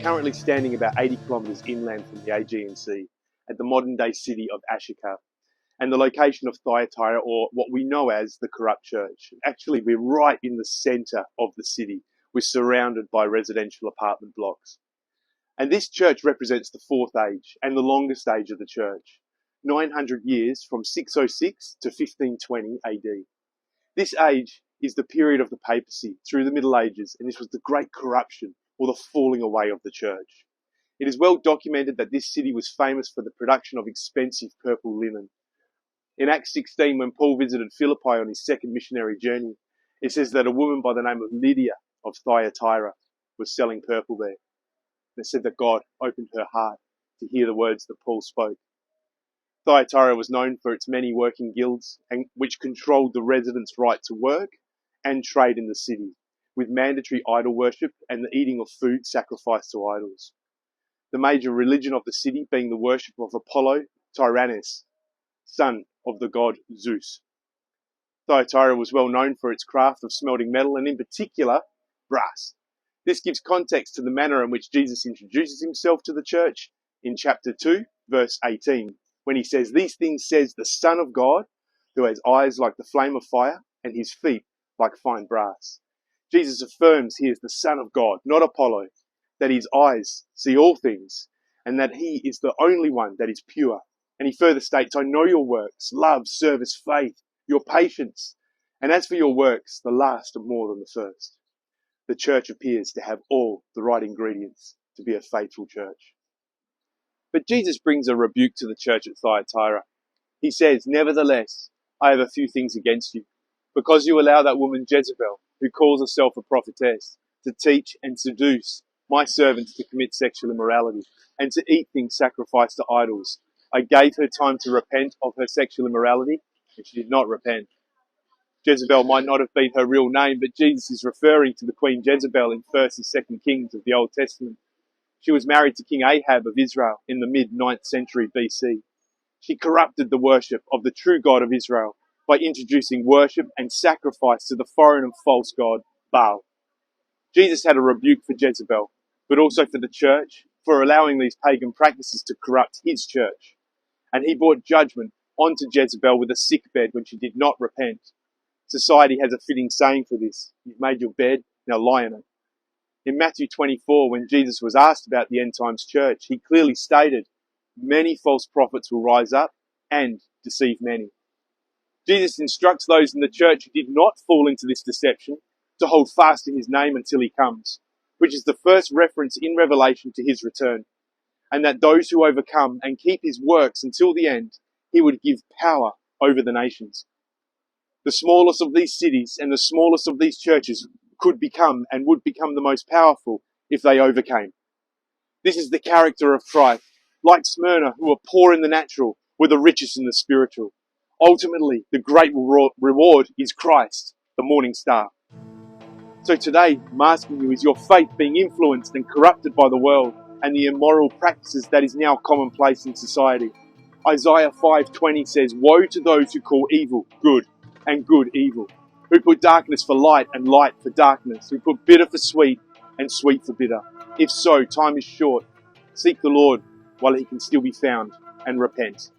currently standing about 80 kilometres inland from the Aegean Sea at the modern-day city of Ashika and the location of Thyatira, or what we know as the corrupt church. Actually, we're right in the centre of the city. We're surrounded by residential apartment blocks. And this church represents the fourth age and the longest age of the church, 900 years from 606 to 1520 AD. This age is the period of the papacy through the Middle Ages, and this was the great corruption or the falling away of the church. It is well documented that this city was famous for the production of expensive purple linen. In Acts 16, when Paul visited Philippi on his second missionary journey, it says that a woman by the name of Lydia of Thyatira was selling purple there. It said that God opened her heart to hear the words that Paul spoke. Thyatira was known for its many working guilds, which controlled the residents' right to work and trade in the city, with mandatory idol worship and the eating of food sacrificed to idols. The major religion of the city being the worship of Apollo Tyrannus, son of the god Zeus. Thyatira was well known for its craft of smelting metal, and in particular, brass. This gives context to the manner in which Jesus introduces himself to the church in chapter 2, verse 18, when he says, "These things says the Son of God, who has eyes like the flame of fire and his feet like fine brass." Jesus affirms he is the Son of God, not Apollo, that his eyes see all things, and that he is the only one that is pure. And he further states, "I know your works, love, service, faith, your patience, and as for your works, the last are more than the first." The church appears to have all the right ingredients to be a faithful church. But Jesus brings a rebuke to the church at Thyatira. He says, "Nevertheless, I have a few things against you, because you allow that woman Jezebel, who calls herself a prophetess, to teach and seduce my servants to commit sexual immorality and to eat things sacrificed to idols. I gave her time to repent of her sexual immorality, and she did not repent." Jezebel might not have been her real name, but Jesus is referring to the Queen Jezebel in 1st and 2nd Kings of the Old Testament. She was married to King Ahab of Israel in the mid-9th century BC. She corrupted the worship of the true God of Israel by introducing worship and sacrifice to the foreign and false god Baal. Jesus had a rebuke for Jezebel, but also for the church, for allowing these pagan practices to corrupt his church. And he brought judgment onto Jezebel with a sickbed when she did not repent. Society has a fitting saying for this: "You've made your bed, now lie in it." In Matthew 24, when Jesus was asked about the end times church, he clearly stated, "Many false prophets will rise up and deceive many." Jesus instructs those in the church who did not fall into this deception to hold fast to his name until he comes, which is the first reference in Revelation to his return, and that those who overcome and keep his works until the end, he would give power over the nations. The smallest of these cities and the smallest of these churches could become and would become the most powerful if they overcame. This is the character of Christ. Like Smyrna, who are poor in the natural, were the richest in the spiritual. Ultimately, the great reward is Christ, the morning star. So today, I'm asking you, is your faith being influenced and corrupted by the world and the immoral practices that is now commonplace in society? Isaiah 5:20 says, "Woe to those who call evil good and good evil, who put darkness for light and light for darkness, who put bitter for sweet and sweet for bitter. If so, time is short. Seek the Lord while he can still be found and repent."